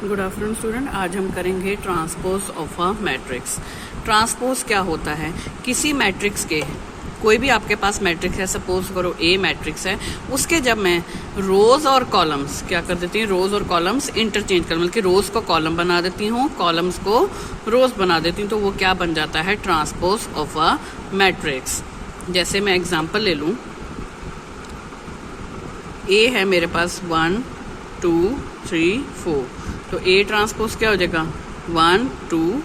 Good afternoon student. आज हम करेंगे transpose of a matrix. Transpose क्या होता है? किसी मैट्रिक्स के, कोई भी आपके पास मैट्रिक्स है, सपोज करो ए मैट्रिक्स है, उसके जब मैं रोज और कॉलम्स क्या कर देती हूँ, रोज और कॉलम्स इंटरचेंज कर, मतलब कि रोज को कॉलम बना देती हूँ, कॉलम्स को रोज बना देती हूँ, तो वो क्या बन जाता है? Transpose of a matrix. जैसे मैं एग्जांपल ले लूँ, ए है मेरे पास 1 2 3 4, तो ए ट्रांसपोज क्या हो जाएगा? 1 2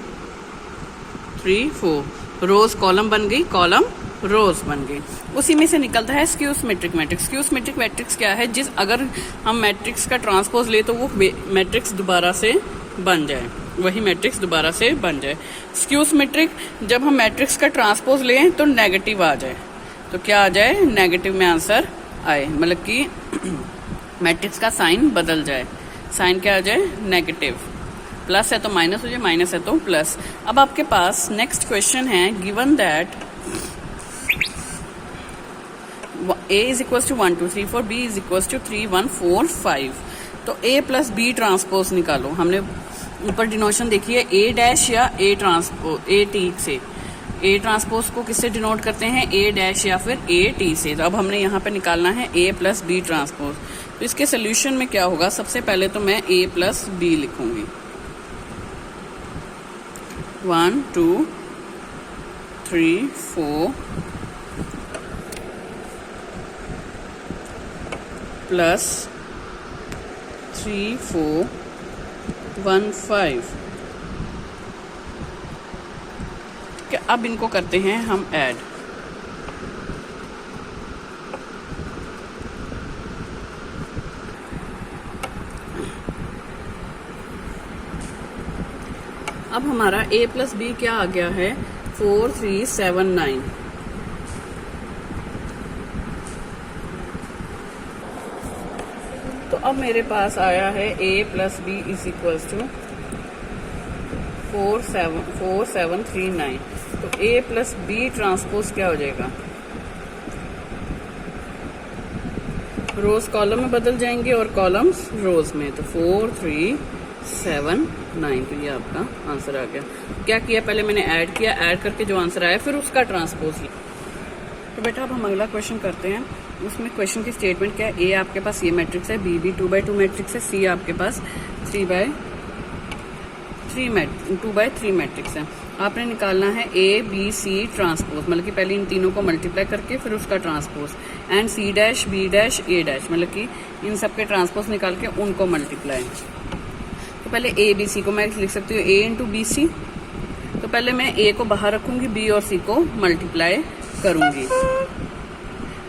3 4। रोज कॉलम बन गई, कॉलम रोज बन गई। उसी में से निकलता है skew symmetric matrix. Skew symmetric matrix क्या है? अगर हम मैट्रिक्स का ट्रांसपोज ले तो वो मैट्रिक्स दोबारा से बन जाए, वही मैट्रिक्स दोबारा से बन जाए। स्क्यू सिमेट्रिक, जब हम मैट्रिक्स का ट्रांसपोज लें तो नेगेटिव आ जाए, तो क्या आ जाए? नेगेटिव में आंसर आए, मतलब कि मैट्रिक्स का साइन बदल जाए। साइन क्या आ जाए? नेगेटिव। प्लस है तो माइनस हो जाए, माइनस है तो प्लस। अब आपके पास नेक्स्ट क्वेश्चन है, given that a is equal to 1 2 3 4, b is equal to 3 1 4 5, तो a प्लस बी ट्रांसपोज निकालो। हमने ऊपर डिनोशन देखी है, a डैश या a ट्रांसपोज, a टी से। a ट्रांसपोज को किससे डिनोट करते हैं? a डैश या फिर a टी से। तो अब हमने यहाँ पे निकालना है a प्लस बी ट्रांसपोज। तो इसके सोल्यूशन में क्या होगा? सबसे पहले तो मैं a प्लस बी लिखूंगी। 1 2 3 4 प्लस 3 4 1 5। अब इनको करते हैं हम ऐड। अब हमारा a प्लस बी क्या आ गया है? 4 3 7 9। तो अब मेरे पास आया है a plus B is equal to 4 7 3 9। तो a प्लस बी ट्रांसपोज क्या हो जाएगा? रोज कॉलम में बदल जाएंगे और कॉलम्स रोज में, तो 4 3 7 9। तो ये आपका आंसर आ गया। क्या किया? पहले मैंने ऐड किया, ऐड करके जो आंसर आया फिर उसका ट्रांसपोज लिया। तो बेटा अब हम अगला क्वेश्चन करते हैं। उसमें क्वेश्चन की स्टेटमेंट क्या है? ए आपके पास ये मैट्रिक्स है, बी भी 2x2 मैट्रिक्स है, सी आपके पास 2x3 मैट्रिक्स है। आपने निकालना है ए बी सी ट्रांसपोज, मतलब कि पहले इन तीनों को मल्टीप्लाई करके फिर उसका transpose, and C dash B dash A dash, मतलब कि इन सब के ट्रांसपोज निकाल के उनको मल्टीप्लाई। तो पहले ए बी सी को मैं लिख सकती हूँ ए इंटू बी सी। तो पहले मैं ए को बाहर रखूंगी, बी और सी को मल्टीप्लाई करूंगी।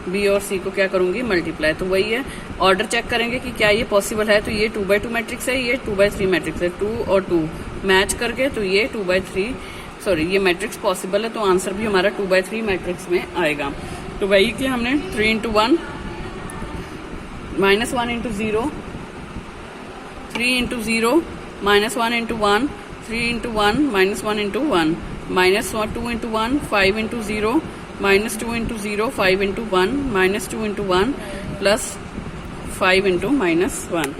बी और सी को क्या करूंगी? मल्टीप्लाई। तो वही है, ऑर्डर चेक करेंगे कि क्या ये पॉसिबल है। तो ये 2x2 मैट्रिक्स है, ये 2x3 मैट्रिक्स है, 2 और 2 मैच करके तो ये 2x3, सॉरी ये मैट्रिक्स पॉसिबल है, तो आंसर भी हमारा 2x3 मैट्रिक्स में आएगा। तो वही कि हमने 3 into 1 minus 1 into 0, 3 into 0 minus 1 into 1, 3 into 1 minus 1 into 1, minus 2 into 1 5 into 0, minus 2 into 0 5 into 1, minus 2 into 1 plus 5 into minus 1।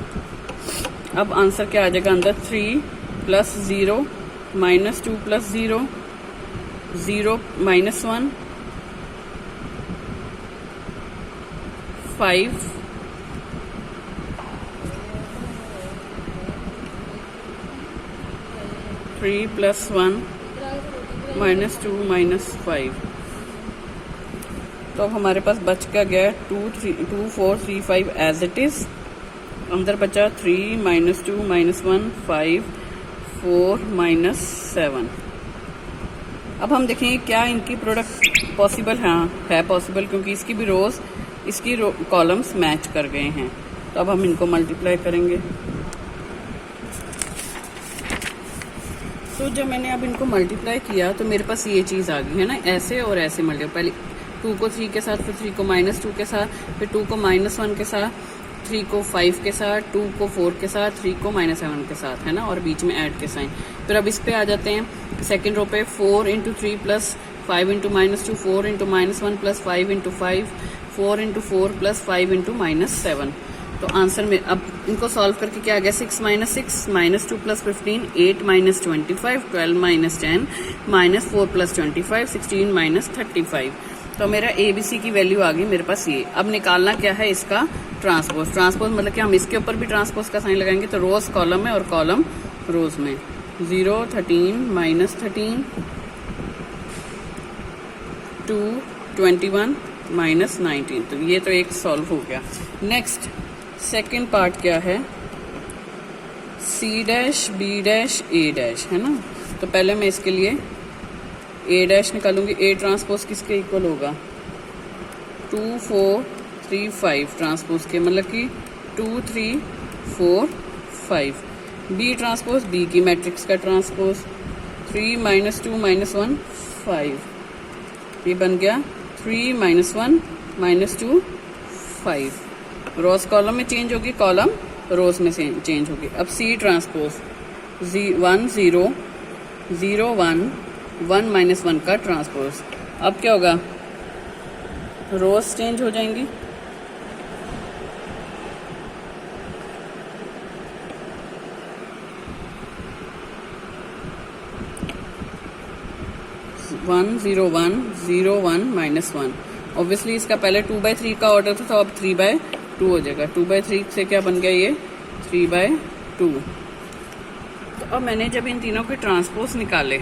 अब आंसर क्या आ जाएगा अंदर? 3 plus 0 minus 2 plus 0 0 minus 1 5 3 plus 1 minus 2 minus 5। तो अब हमारे पास बच क्या गया? 2 4 3 5 एज इट इज। अंदर बचा 3 माइनस 2 माइनस 1 5 4 माइनस 7। अब हम देखेंगे क्या इनकी प्रोडक्ट पॉसिबल है। हाँ है पॉसिबल, क्योंकि इसकी भी रोज, इसकी कॉलम्स मैच कर गए हैं। तो अब हम इनको मल्टीप्लाई करेंगे। तो जब मैंने अब इनको मल्टीप्लाई किया तो मेरे पास ये चीज़ आ गई है ना, ऐसे और ऐसे मल्टीप्लाई। पहले 2 को 3 के साथ, फिर 3 को माइनस 2 के साथ, फिर 2 को माइनस 1 के साथ, 3 को 5 के साथ, 2 को 4 के साथ, 3 को माइनस 7 के साथ, है ना, और बीच में ऐड के साइन। फिर अब इस पे आ जाते हैं सेकेंड रो पे, 4 into 3 plus 5 into minus 2, 4 into minus 1 plus 5 into 5, 4 into 4 plus 5 into minus 7। तो आंसर में अब इनको सॉल्व करके क्या आ गया, 6 minus 6 minus 2 plus 15, 8 minus 25, 12 minus 10, minus 4 plus 25, 16 minus 35। तो मेरा ABC की वैल्यू आ गई मेरे पास ये। अब निकालना क्या है इसका ट्रांसपोज। ट्रांसपोज मतलब कि हम इसके ऊपर भी ट्रांसपोज का साइन लगाएंगे, तो रोज कॉलम में और कॉलम रोज में। 0 13 माइनस 13, 2 21 माइनस 19। तो ये तो एक सॉल्व हो गया। नेक्स्ट सेकेंड पार्ट क्या है, C dash B dash A dash है ना। तो पहले मैं इसके लिए A डैश निकालूंगी। A ट्रांसपोज किसके इक्वल होगा, 2 4 3 5 ट्रांसपोज के, मतलब कि 2 3 4 5। B ट्रांसपोज B की मैट्रिक्स का ट्रांसपोज, 3 माइनस 2 माइनस 1 5। ये बन गया 3 माइनस 1 माइनस 2 5। रोज कॉलम में चेंज होगी, कॉलम रोज में चेंज होगी। अब C ट्रांसपोज 1 0 0 1 1 माइनस 1 का ट्रांसपोज। अब क्या होगा, रोज चेंज हो जाएंगी। One 0 1 0 1 minus 1। ऑब्वियसली इसका पहले 2/3 का ऑर्डर था, तो अब 3/2 हो जाएगा। 2/3 से क्या बन गया, ये 3/2। तो अब मैंने जब इन तीनों के ट्रांसपोज निकाले,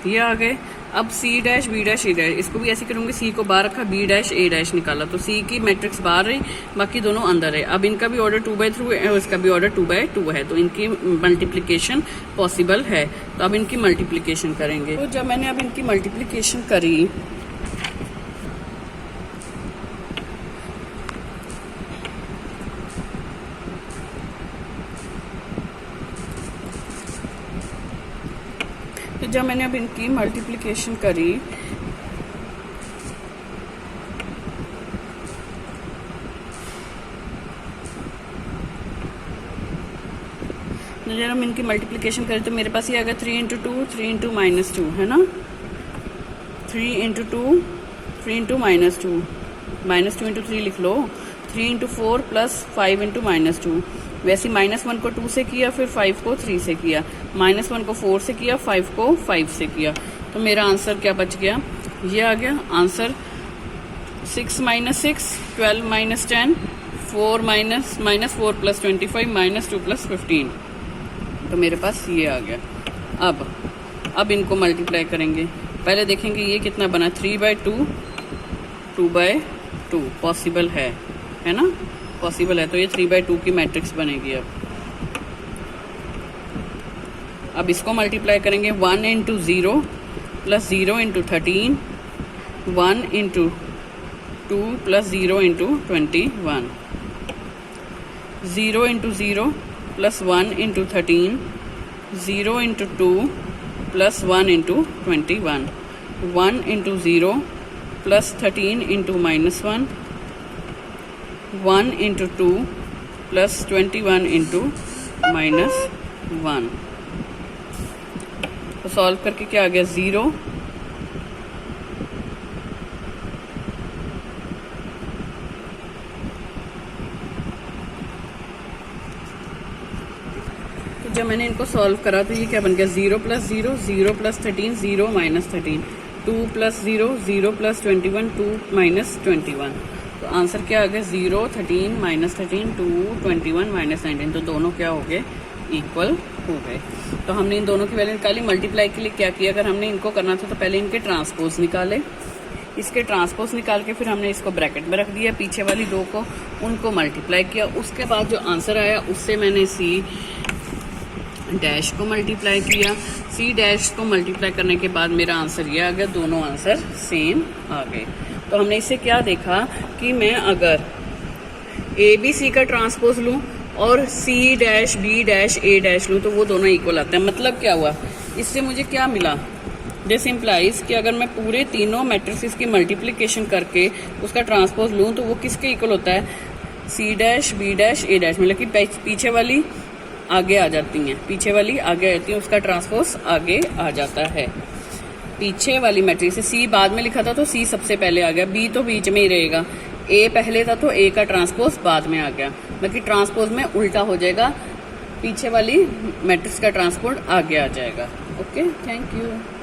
ये आ गए। अब C dash B dash A dash, इसको भी ऐसे करूंगी, C को बाहर रखा, B डैश A डैश निकाला, तो C की मैट्रिक्स बाहर रही, बाकी दोनों अंदर है। अब इनका भी ऑर्डर 2/3 है और इसका भी ऑर्डर 2/2 है, तो इनकी मल्टीप्लिकेशन पॉसिबल है। तो अब इनकी मल्टीप्लिकेशन करेंगे। तो जब मैंने अब इनकी मल्टीप्लिकेशन करी, तो जब मैंने अब इनकी मल्टीप्लिकेशन करी, जब हम इनकी मल्टीप्लिकेशन करें तो मेरे पास ये आ गया 3 इंटू 2 3 इंटू माइनस 2 है ना। 3 into 2 3 into minus 2, minus 2 into 3 लिख लो। 3 इंटू 4 प्लस 5 इंटू माइनस 2। वैसे -1 को 2 से किया, फिर 5 को 3 से किया, -1 को 4 से किया, 5 को 5 से किया। तो मेरा आंसर क्या बच गया, ये आ गया answer 6 minus 6 12 minus 10 4 minus 4 plus 25 minus 2 plus 15। तो मेरे पास ये आ गया। अब इनको मल्टीप्लाई करेंगे। पहले देखेंगे ये कितना बना, 3/2 2/2 पॉसिबल है ना, पॉसिबल है। तो ये 3/2 की मैट्रिक्स बनेगी। अब इसको मल्टीप्लाई करेंगे। 1 into 0 plus 0 into 13, 1 into 2 plus 0 into 21, 0 into 0 plus 1 into 13, 0 into 2 plus 1 into 21, 1 into 0 plus 13 into minus 1, 1 into 2 plus 21 into minus 1। तो सॉल्व करके क्या आ गया, 0। तो जब मैंने इनको सॉल्व करा तो ये क्या बन गया, 0 plus 0 0 plus 13 0 minus 13, 2 plus 0 0 plus 21 2 minus 21। तो आंसर क्या आ गया, 0 13 माइनस 13 2 21 माइनस 19। तो दोनों क्या हो गए, इक्वल हो गए। तो हमने इन दोनों की वैल्यू निकाली। मल्टीप्लाई के लिए क्या किया, अगर हमने इनको करना था तो पहले इनके ट्रांसपोज निकाले, इसके ट्रांसपोज निकाल के फिर हमने इसको ब्रैकेट में रख दिया, पीछे वाली दो को उनको मल्टीप्लाई किया। उसके बाद जो आंसर आया उससे मैंने C डैश को मल्टीप्लाई किया। C डैश को मल्टीप्लाई करने के बाद मेरा आंसर ये आ गया, दोनों आंसर सेम आ गए। तो हमने इससे क्या देखा कि मैं अगर ABC का ट्रांसपोज लूँ और C dash B dash A dash लूँ तो वो दोनों इक्वल आते हैं। मतलब क्या हुआ, इससे मुझे क्या मिला, दिस इम्प्लाइज कि अगर मैं पूरे तीनों मैट्रिसेस की मल्टीप्लिकेशन करके उसका ट्रांसपोज लूँ तो वो किसके इक्वल होता है, C dash B dash A dash. मतलब कि पीछे वाली आगे आ जाती हैं, पीछे वाली आगे आ जाती है, उसका ट्रांसपोज आगे आ जाता है। पीछे वाली मैट्रिक्स C बाद में लिखा था तो C सबसे पहले आ गया, B तो बीच में ही रहेगा, ए पहले था तो ए का ट्रांसपोज बाद में आ गया, बाकी ट्रांसपोज में उल्टा हो जाएगा, पीछे वाली मैट्रिक्स का ट्रांसपोज आगे आ जाएगा। Okay, thank you.